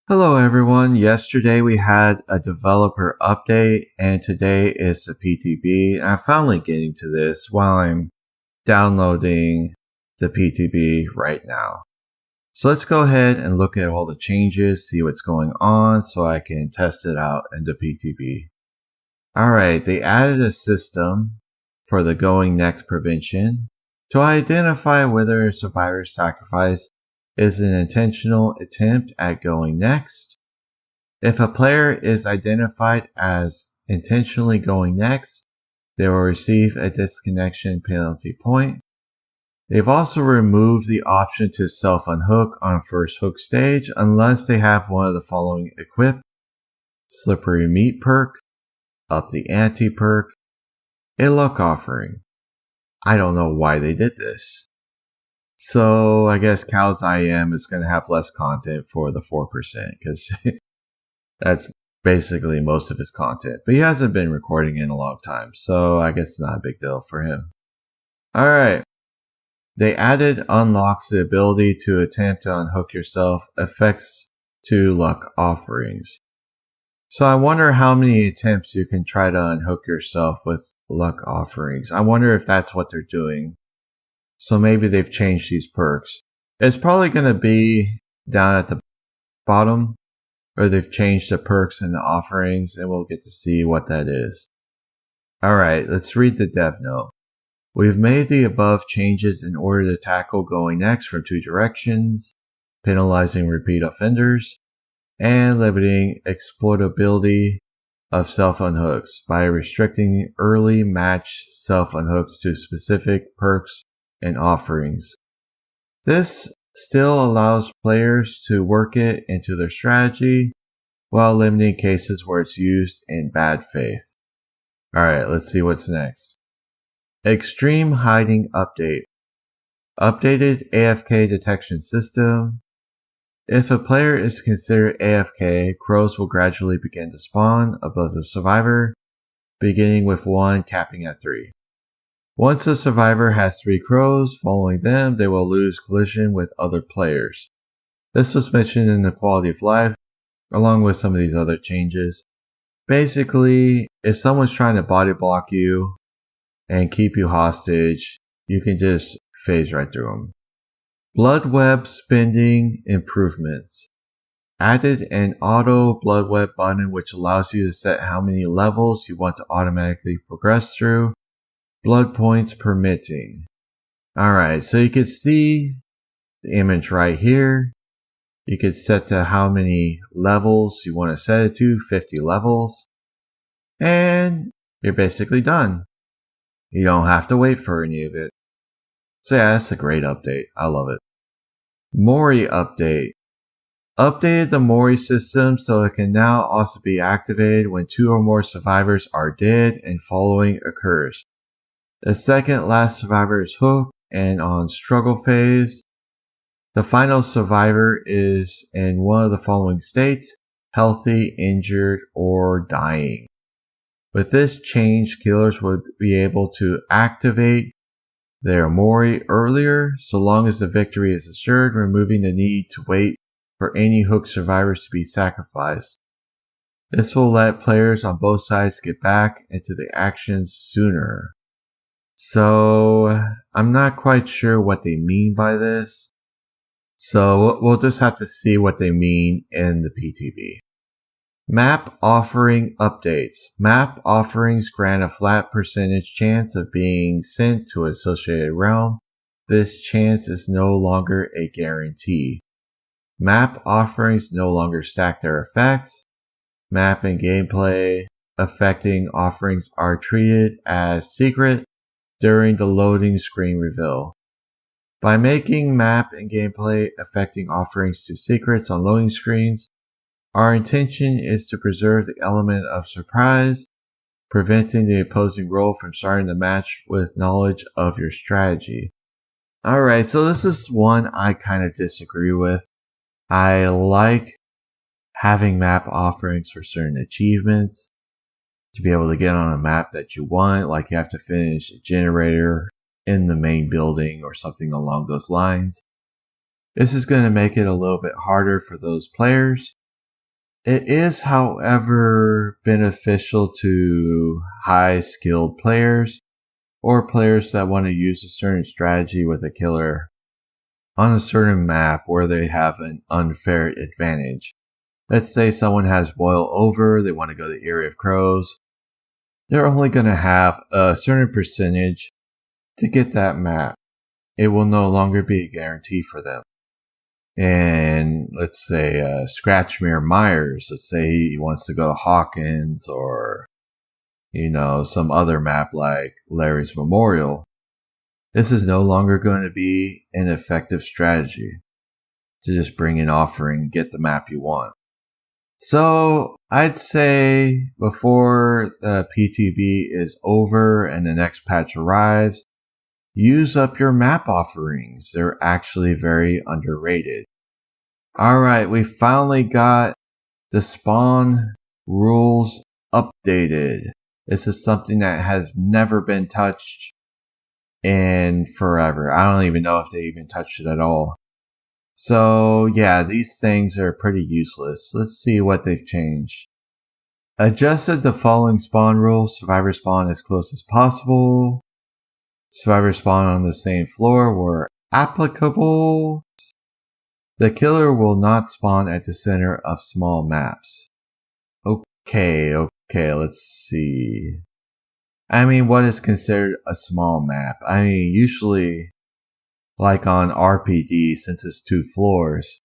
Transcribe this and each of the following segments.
Hello everyone. Yesterday we had a developer update and today is the PTB. I'm finally getting to this while I'm downloading the PTB right now. So let's go ahead and look at all the changes, see what's going on so I can test it out in the PTB. Alright, they added a system for the going next prevention to identify whether a survivor's sacrifice is an intentional attempt at going next. If a player is identified as intentionally going next, they will receive a disconnection penalty point. They've also removed the option to self-unhook on first hook stage unless they have one of the following equipped: slippery meat perk, up the ante perk, a luck offering. I don't know why they did this. So I guess Cal's IM is going to have less content for the 4% because that's basically most of his content. But he hasn't been recording in a long time, so I guess it's not a big deal for him. Alright. They added unlocks the ability to attempt to unhook yourself effects to luck offerings. So I wonder how many attempts you can try to unhook yourself with luck offerings. I wonder if that's what they're doing. So maybe they've changed these perks. It's probably going to be down at the bottom, or they've changed the perks and the offerings, and we'll get to see what that is. Alright, let's read the dev note. We've made the above changes in order to tackle going next from two directions, penalizing repeat offenders, and limiting exploitability of self-unhooks by restricting early match self-unhooks to specific perks and offerings. This still allows players to work it into their strategy while limiting cases where it's used in bad faith. Alright, let's see what's next. Extreme Hiding Update. Updated AFK detection system. If a player is considered AFK, crows will gradually begin to spawn above the survivor, beginning with 1 capping at 3. Once the survivor has 3 crows following them, they will lose collision with other players. This was mentioned in the quality of life, along with some of these other changes. Basically, if someone's trying to body block you and keep you hostage, you can just phase right through them. Blood web spending improvements. Added an auto blood web button which allows you to set how many levels you want to automatically progress through, blood points permitting. Alright, so you can see the image right here. You can set to how many levels you want to set it to, 50 levels. And you're basically done. You don't have to wait for any of it. So yeah, that's a great update. I love it. Mori update. Updated the Mori system so it can now also be activated when 2 or more survivors are dead and following occurs. The second last survivor is hooked and on struggle phase. The final survivor is in one of the following states: healthy, injured, or dying. With this change, killers would be able to activate their Mori earlier, so long as the victory is assured, removing the need to wait for any hooked survivors to be sacrificed. This will let players on both sides get back into the action sooner. So, I'm not quite sure what they mean by this. So, we'll just have to see what they mean in the PTB. Map offering updates. Map offerings grant a flat percentage chance of being sent to an associated realm. This chance is no longer a guarantee. Map offerings no longer stack their effects. Map and gameplay affecting offerings are treated as secret during the loading screen reveal. By making map and gameplay affecting offerings to secrets on loading screens, our intention is to preserve the element of surprise, preventing the opposing role from starting the match with knowledge of your strategy. Alright, so this is one I kind of disagree with. I like having map offerings for certain achievements, to be able to get on a map that you want, like you have to finish a generator in the main building or something along those lines. This is going to make it a little bit harder for those players It is, however, beneficial to high skilled players or players that want to use a certain strategy with a killer on a certain map where they have an unfair advantage. Let's say someone has Boil Over, they want to go to the Area of Crows. They're only going to have a certain percentage to get that map. It will no longer be a guarantee for them. And let's say Scratchmere Myers, let's say he wants to go to Hawkins or, some other map like Larry's Memorial. This is no longer going to be an effective strategy to just bring an offering and get the map you want. So I'd say before the PTB is over and the next patch arrives, use up your map offerings. They're actually very underrated. Alright, we finally got the spawn rules updated. This is something that has never been touched in forever. I don't even know if they even touched it at all. So yeah, these things are pretty useless. Let's see what they've changed. Adjusted the following spawn rules. Survivor spawn as close as possible. Survivor spawn on the same floor were applicable. The killer will not spawn at the center of small maps. Okay, let's see. What is considered a small map? Usually, like on RPD, since it's 2 floors,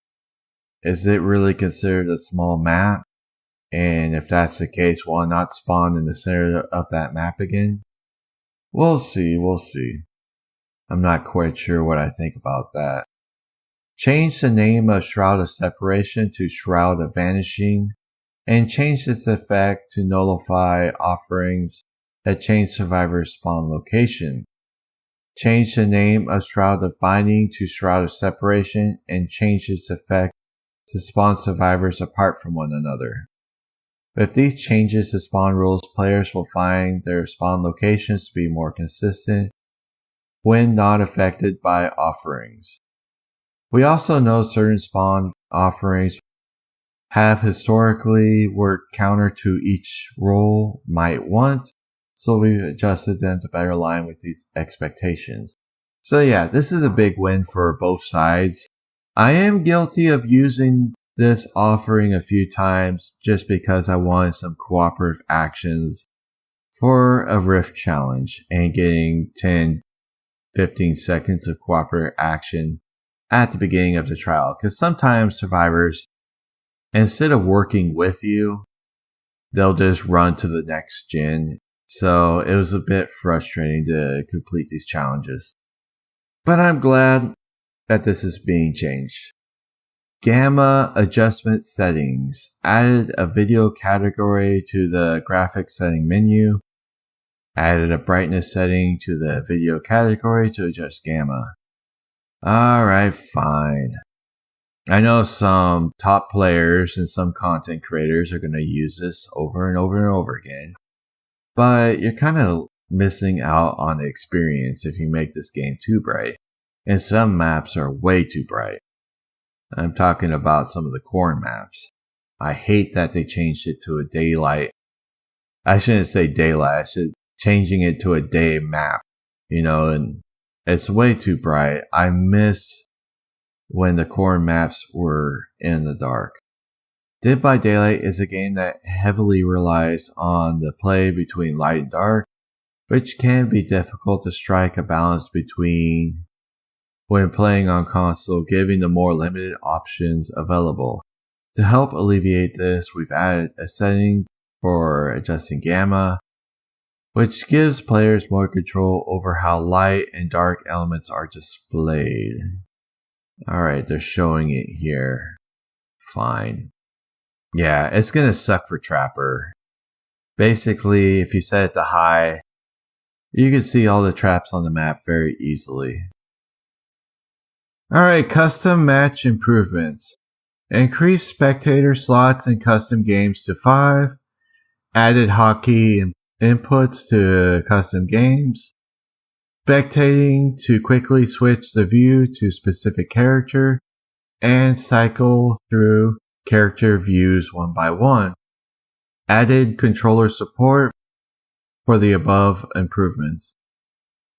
is it really considered a small map? And if that's the case, why not spawn in the center of that map again? We'll see. I'm not quite sure what I think about that. Change the name of Shroud of Separation to Shroud of Vanishing, and change its effect to nullify offerings that change survivors' spawn location. Change the name of Shroud of Binding to Shroud of Separation, and change its effect to spawn survivors apart from one another. With these changes to spawn rules, players will find their spawn locations to be more consistent when not affected by offerings. We also know certain spawn offerings have historically worked counter to each role might want, so we've adjusted them to better align with these expectations. So yeah, this is a big win for both sides. I am guilty of using this offering a few times just because I wanted some cooperative actions for a Rift challenge, and getting 10-15 seconds of cooperative action at the beginning of the trial. Because sometimes survivors, instead of working with you, they'll just run to the next gen. So it was a bit frustrating to complete these challenges. But I'm glad that this is being changed. Gamma adjustment settings. Added a video category to the graphics setting menu. Added a brightness setting to the video category to adjust gamma. Alright, fine. I know some top players and some content creators are going to use this over and over and over again. But you're kind of missing out on the experience if you make this game too bright. And some maps are way too bright. I'm talking about some of the corn maps. I hate that they changed it to a daylight. I shouldn't say daylight, I should changing it to a day map. And it's way too bright. I miss when the corn maps were in the dark. Dead by Daylight is a game that heavily relies on the play between light and dark, which can be difficult to strike a balance between when playing on console, giving the more limited options available. To help alleviate this, we've added a setting for adjusting gamma, which gives players more control over how light and dark elements are displayed. Alright, they're showing it here. Fine. Yeah, it's gonna suck for Trapper. Basically, if you set it to high, you can see all the traps on the map very easily. Alright, custom match improvements. Increase spectator slots in custom games to 5. Added hotkey inputs to custom games. Spectating to quickly switch the view to specific character. And cycle through character views one by one. Added controller support for the above improvements.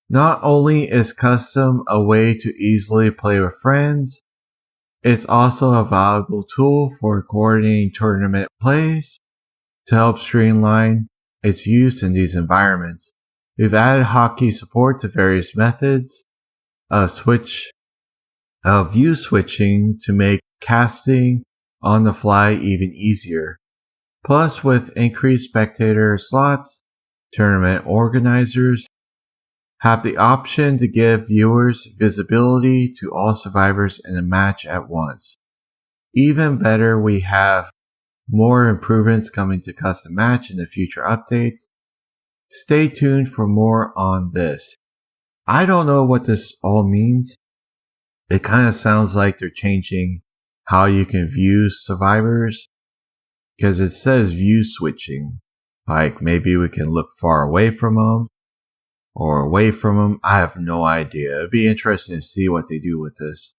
Not only is custom a way to easily play with friends, it's also a valuable tool for coordinating tournament plays to help streamline its use in these environments. We've added hotkey support to various methods of view switching to make casting on the fly even easier. Plus, with increased spectator slots, tournament organizers have the option to give viewers visibility to all survivors in a match at once. Even better, we have more improvements coming to custom match in the future updates. Stay tuned for more on this. I don't know what this all means. It kind of sounds like they're changing how you can view survivors, because it says view switching. Like maybe we can look far away from them or away from them. I have no idea. It'd be interesting to see what they do with this.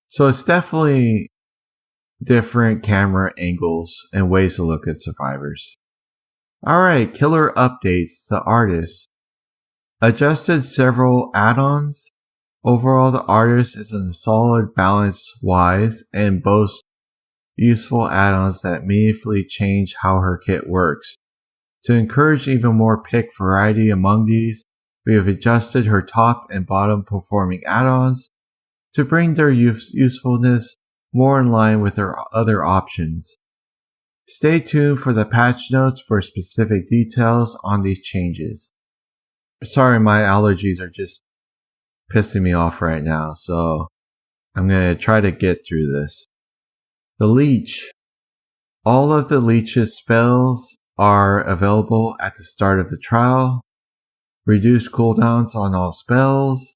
So it's definitely different camera angles and ways to look at survivors. Alright, killer updates. The artist adjusted several add-ons. Overall, the artist is in a solid balance wise and boasts useful add-ons that meaningfully change how her kit works. To encourage even more pick variety among these, we have adjusted her top and bottom performing add-ons to bring their usefulness more in line with her other options. Stay tuned for the patch notes for specific details on these changes. Sorry, my allergies are just pissing me off right now, so I'm going to try to get through this. The Leech. All of the Leech's spells are available at the start of the trial. Reduce cooldowns on all spells.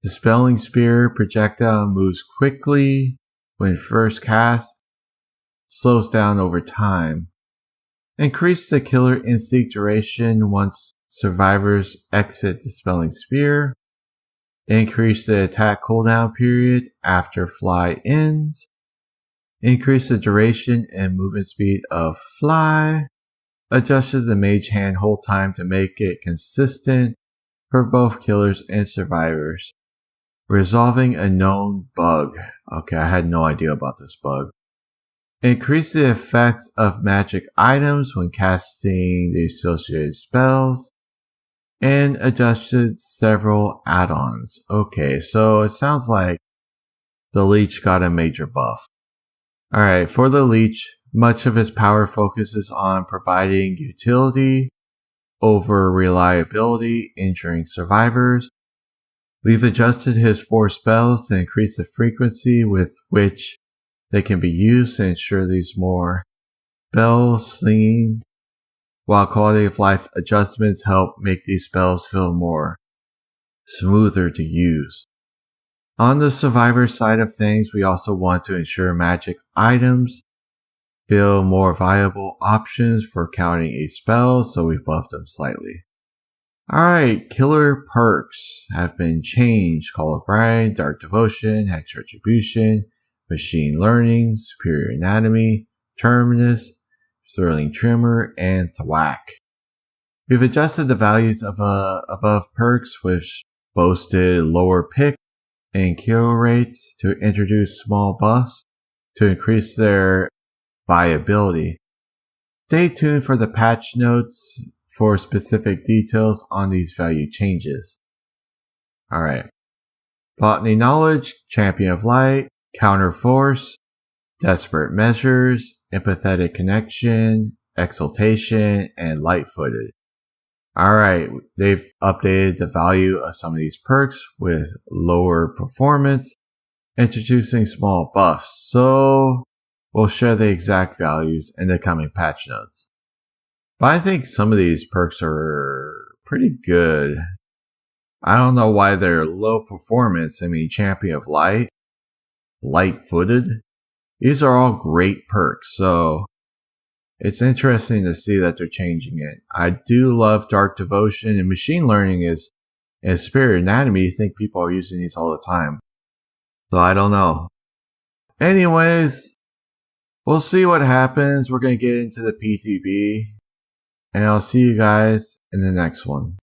Dispelling Spear projectile moves quickly when first cast. Slows down over time. Increase the killer instinct duration once survivors exit Dispelling Spear. Increase the attack cooldown period after fly ends. Increase the duration and movement speed of fly. Adjusted the mage hand hold time to make it consistent for both killers and survivors. Resolving a known bug. Okay, I had no idea about this bug. Increase the effects of magic items when casting the associated spells. And adjusted several add-ons. Okay, so it sounds like the Leech got a major buff. Alright, for the Leech, much of his power focuses on providing utility over reliability, injuring survivors. We've adjusted his 4 spells to increase the frequency with which they can be used to ensure these more spells slinging, while quality of life adjustments help make these spells feel more smoother to use. On the survivor side of things, we also want to ensure magic items feel more viable options for counting a spell, so we've buffed them slightly. Alright, killer perks have been changed. Call of Bride, Dark Devotion, Hex Retribution, Machine Learning, Superior Anatomy, Terminus, Thrilling Trimmer, and Thwack. We've adjusted the values of above perks, which boasted lower pick and kill rates, to introduce small buffs to increase their viability. Stay tuned for the patch notes for specific details on these value changes. Alright. Botany Knowledge, Champion of Light, Counter Force, Desperate Measures, Empathetic Connection, Exaltation, and Light-Footed. Alright, they've updated the value of some of these perks with lower performance, introducing small buffs, so we'll share the exact values in the coming patch notes. But I think some of these perks are pretty good. I don't know why they're low performance. I mean, Champion of Light, Light-Footed, these are all great perks, so it's interesting to see that they're changing it. I do love Dark Devotion, and Machine Learning and Superior Anatomy. You think people are using these all the time. So I don't know. Anyways, we'll see what happens. We're going to get into the PTB, and I'll see you guys in the next one.